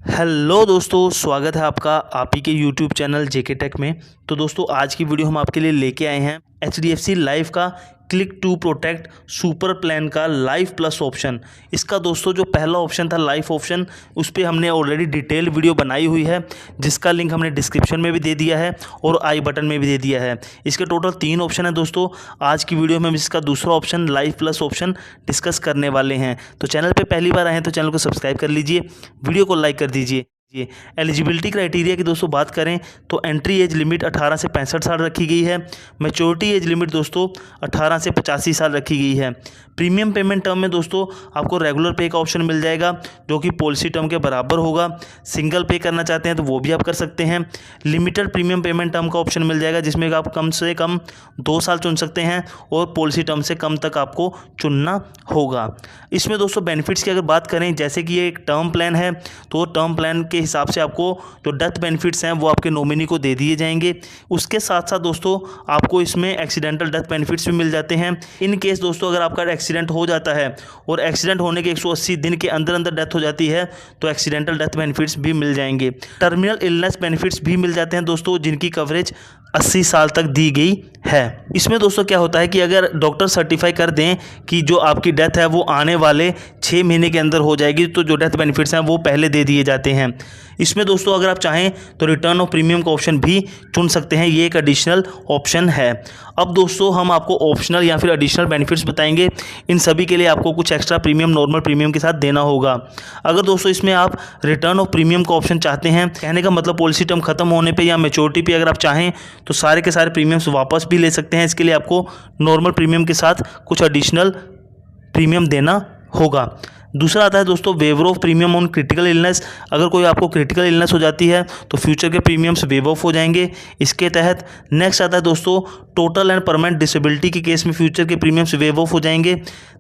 Hello दोस्तों, स्वागत है आपका आप ही के यूट्यूब चैनल जेके टेक में। तो दोस्तों आज की वीडियो हम आपके लिए लेके आए हैं HDFC लाइफ का click to protect super plan का लाइफ प्लस ऑप्शन। इसका दोस्तों जो पहला ऑप्शन था लाइफ ऑप्शन, उस पर हमने ऑलरेडी डिटेल वीडियो बनाई हुई है, जिसका लिंक हमने डिस्क्रिप्शन में भी दे दिया है और आई बटन में भी दे दिया है। इसके टोटल 3 ऑप्शन है दोस्तों। आज की वीडियो में हम इसका दूसरा option life plus option discuss करने वाले हैं। तो चैनल पर पहली बार आए हैं तो चैनल को सब्सक्राइब कर लीजिए, वीडियो को लाइक कर दीजिए। ये एलिजिबिलिटी क्राइटेरिया की दोस्तों बात करें तो एंट्री एज लिमिट 18 से 65 साल रखी गई है। मैच्योरिटी एज लिमिट दोस्तों 18 से 85 साल रखी गई है। प्रीमियम पेमेंट टर्म में दोस्तों आपको रेगुलर पे का ऑप्शन मिल जाएगा, जो कि पॉलिसी टर्म के बराबर होगा। सिंगल पे करना चाहते हैं तो वो भी आप कर सकते हैं। लिमिटेड प्रीमियम पेमेंट टर्म का ऑप्शन मिल जाएगा, जिसमें आप कम से कम 2 साल चुन सकते हैं और पॉलिसी टर्म से कम तक आपको चुनना होगा। इसमें दोस्तों बेनिफिट्स की अगर बात करें, जैसे कि ये एक टर्म प्लान है, तो टर्म प्लान के हिसाब से आपको जो डेथ बेनिफिट्स हैं वो आपके नॉमिनी को दे दिए जाएंगे। उसके साथ साथ दोस्तों आपको इसमें एक्सीडेंटल डेथ बेनिफिट्स भी मिल जाते हैं। इन केस दोस्तों अगर आपका एक्सीडेंट हो जाता है और एक्सीडेंट होने के 180 दिन के अंदर अंदर डेथ हो जाती है तो एक्सीडेंटल डेथ बेनिफिट्स भी मिल जाएंगे। टर्मिनल इलनेस बेनिफिट्स भी मिल जाते हैं दोस्तों, जिनकी कवरेज 80 साल तक दी गई है। इसमें दोस्तों क्या होता है कि अगर डॉक्टर सर्टिफाई कर दें कि जो आपकी डेथ है वो आने वाले 6 महीने के अंदर हो जाएगी, तो जो डेथ बेनिफिट्स हैं वो पहले दे दिए जाते हैं। इसमें दोस्तों अगर आप चाहें तो रिटर्न ऑफ प्रीमियम का ऑप्शन भी चुन सकते हैं, ये एक एडिशनल ऑप्शन है। अब दोस्तों हम आपको ऑप्शनल या फिर एडिशनल बेनिफिट्स बताएंगे। इन सभी के लिए आपको कुछ एक्स्ट्रा प्रीमियम नॉर्मल प्रीमियम के साथ देना होगा। अगर दोस्तों इसमें आप रिटर्न ऑफ प्रीमियम का ऑप्शन चाहते हैं, कहने का मतलब पॉलिसी टर्म खत्म होने पे या मैच्योरिटी पे अगर आप चाहें तो सारे के सारे प्रीमियम्स वापस भी ले सकते हैं। इसके लिए आपको नॉर्मल प्रीमियम के साथ कुछ एडिशनल प्रीमियम देना होगा। दूसरा आता है दोस्तों waiver of premium on critical illness. अगर कोई आपको क्रिटिकल इलनेस हो जाती है तो फ्यूचर के प्रीमियम्स वेव ऑफ हो जाएंगे इसके तहत। नेक्स्ट आता है दोस्तों टोटल एंड परमानेंट डिसेबिलिटी के केस में फ्यूचर के प्रीमियम्स वेव ऑफ हो जाएंगे।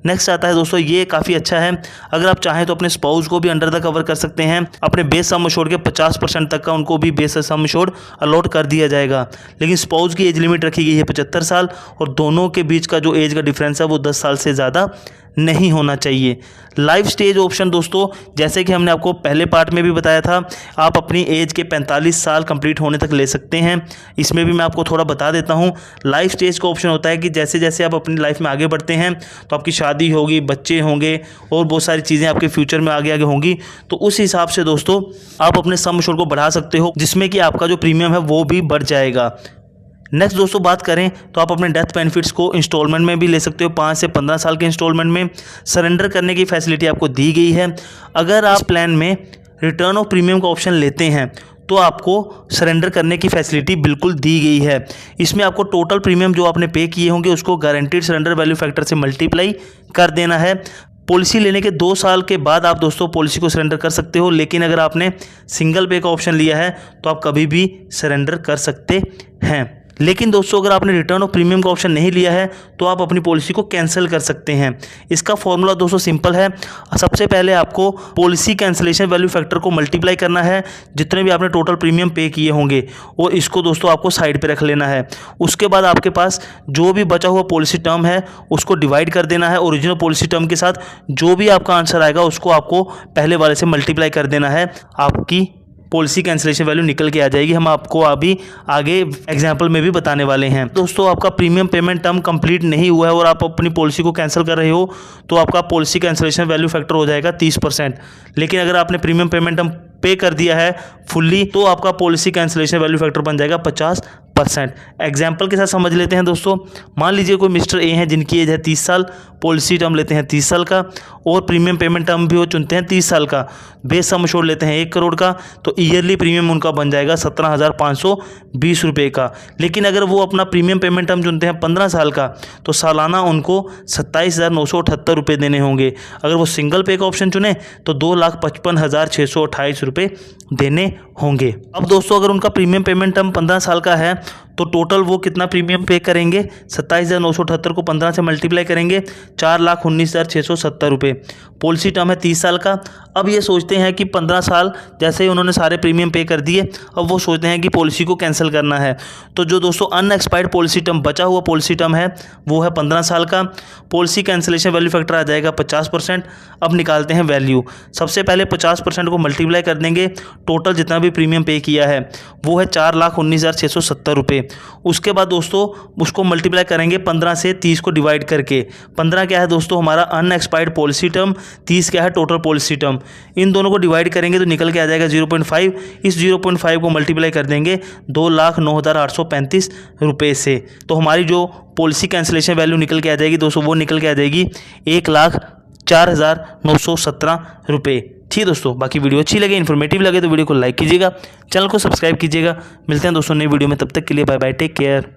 नेक्स्ट आता है दोस्तों, ये काफ़ी अच्छा है, अगर आप चाहें तो अपने स्पाउस को भी अंडर द कवर कर सकते हैं। अपने बेस सम एश्योर्ड के 50% तक का उनको भी बेस सम एश्योर्ड अलॉट कर दिया जाएगा। लेकिन स्पाउस की एज लिमिट रखी गई है 75 साल और दोनों के बीच का जो एज का डिफरेंस है वो 10 साल से ज़्यादा नहीं होना चाहिए। लाइफ स्टेज ऑप्शन दोस्तों, जैसे कि हमने आपको पहले पार्ट में भी बताया था, आप अपनी एज के 45 साल कंप्लीट होने तक ले सकते हैं। इसमें भी मैं आपको थोड़ा बता देता हूं। लाइफ स्टेज का ऑप्शन होता है कि जैसे जैसे आप अपनी लाइफ में आगे बढ़ते हैं तो आपकी शादी होगी, बच्चे होंगे और बहुत सारी चीज़ें आपके फ्यूचर में आगे आगे होंगी, तो उस हिसाब से दोस्तों आप अपने सम एश्योर्ड को बढ़ा सकते हो, जिसमें कि आपका जो प्रीमियम है वो भी बढ़ जाएगा। नेक्स्ट दोस्तों बात करें तो आप अपने डेथ बेनिफिट्स को इंस्टॉलमेंट में भी ले सकते हो। 5 से 15 साल के इंस्टॉलमेंट में सरेंडर करने की फैसिलिटी आपको दी गई है। अगर आप प्लान में रिटर्न ऑफ प्रीमियम का ऑप्शन लेते हैं तो आपको सरेंडर करने की फैसिलिटी बिल्कुल दी गई है। इसमें आपको टोटल प्रीमियम जो आपने पे किए होंगे उसको गारंटीड सरेंडर वैल्यू फैक्टर से मल्टीप्लाई कर देना है। पॉलिसी लेने के 2 साल के बाद आप दोस्तों पॉलिसी को सरेंडर कर सकते हो, लेकिन अगर आपने सिंगल पे का ऑप्शन लिया है तो आप कभी भी सरेंडर कर सकते हैं। लेकिन दोस्तों अगर आपने रिटर्न ऑफ प्रीमियम का ऑप्शन नहीं लिया है तो आप अपनी पॉलिसी को कैंसिल कर सकते हैं। इसका फॉर्मूला दोस्तों सिंपल है। सबसे पहले आपको पॉलिसी कैंसिलेशन वैल्यू फैक्टर को मल्टीप्लाई करना है जितने भी आपने टोटल प्रीमियम पे किए होंगे, और इसको दोस्तों आपको साइड पे रख लेना है। उसके बाद आपके पास जो भी बचा हुआ पॉलिसी टर्म है उसको डिवाइड कर देना है। ओरिजिनल पॉलिसी टर्म के साथ जो भी आपका आंसर आएगा उसको आपको पहले वाले से मल्टीप्लाई कर देना है। आपकी पॉलिसी कैंसिलेशन वैल्यू निकल के आ जाएगी। हम आपको अभी आगे एग्जाम्पल में भी बताने वाले हैं। दोस्तों आपका प्रीमियम पेमेंट टर्म कंप्लीट नहीं हुआ है और आप अपनी पॉलिसी को कैंसिल कर रहे हो तो आपका पॉलिसी कैंसिलेशन वैल्यू फैक्टर हो जाएगा 30%। लेकिन अगर आपने प्रीमियम पेमेंट टर्म पे कर दिया है फुल्ली तो आपका पॉलिसी कैंसिलेशन वैल्यू फैक्टर बन जाएगा 50%। एग्जाम्पल के साथ समझ लेते हैं दोस्तों। मान लीजिए कोई मिस्टर ए हैं जिनकी एज है 30 साल, पॉलिसी टर्म लेते हैं 30 साल का और प्रीमियम पेमेंट टर्म भी वो चुनते हैं 30 साल का। बेस सम एश्योर्ड लेते हैं 1 करोड़ का, तो ईयरली प्रीमियम उनका बन जाएगा 17,520 रुपये का। लेकिन अगर वो अपना प्रीमियम पेमेंट टर्म चुनते हैं 15 साल का तो सालाना उनको 27,978 रुपये देने होंगे। अगर वो सिंगल पे का ऑप्शन चुने तो 2,55,628 रुपये देने होंगे। अब दोस्तों अगर उनका प्रीमियम पेमेंट टर्म 15 साल का है तो टोटल वो कितना प्रीमियम पे करेंगे, 27,978 को 15 से मल्टीप्लाई करेंगे 4,19,670 रुपये। पॉलिसी टर्म है 30 साल का। अब ये सोचते हैं कि 15 साल जैसे ही उन्होंने सारे प्रीमियम पे कर दिए, अब वो सोचते हैं कि पॉलिसी को कैंसिल करना है। तो जो दोस्तों अनएक्सपायर्ड पॉलिसी टर्म बचा हुआ पॉलिसी टर्म है वो है 15 साल का। पॉलिसी कैंसिलेशन वैल्यू फैक्टर आ जाएगा 50%। अब निकालते हैं वैल्यू। सबसे पहले 50% को मल्टीप्लाई कर देंगे, टोटल जितना भी प्रीमियम पे किया है वो है 4,19,670 रुपये। उसके बाद दोस्तों उसको मल्टीप्लाई करेंगे 15 से, 30 को डिवाइड करके। 15 क्या है दोस्तों हमारा अनएक्सपायर्ड पॉलिसी टर्म, 30 क्या है टोटल पॉलिसी टर्म। इन दोनों को डिवाइड करेंगे तो निकल के आ जाएगा 0.5। इस 0.5 को मल्टीप्लाई कर देंगे 2,09,835 रुपये से। तो हमारी जो पॉलिसी कैंसिलेशन वैल्यू निकल के आ जाएगी दोस्तों वो निकल के आ जाएगी 1,04,917 रुपये। ठीक है दोस्तों, बाकी वीडियो अच्छी लगे, इन्फॉर्मेटिव लगे तो वीडियो को लाइक कीजिएगा, चैनल को सब्सक्राइब कीजिएगा। मिलते हैं दोस्तों नई वीडियो में, तब तक के लिए बाय बाय, टेक केयर।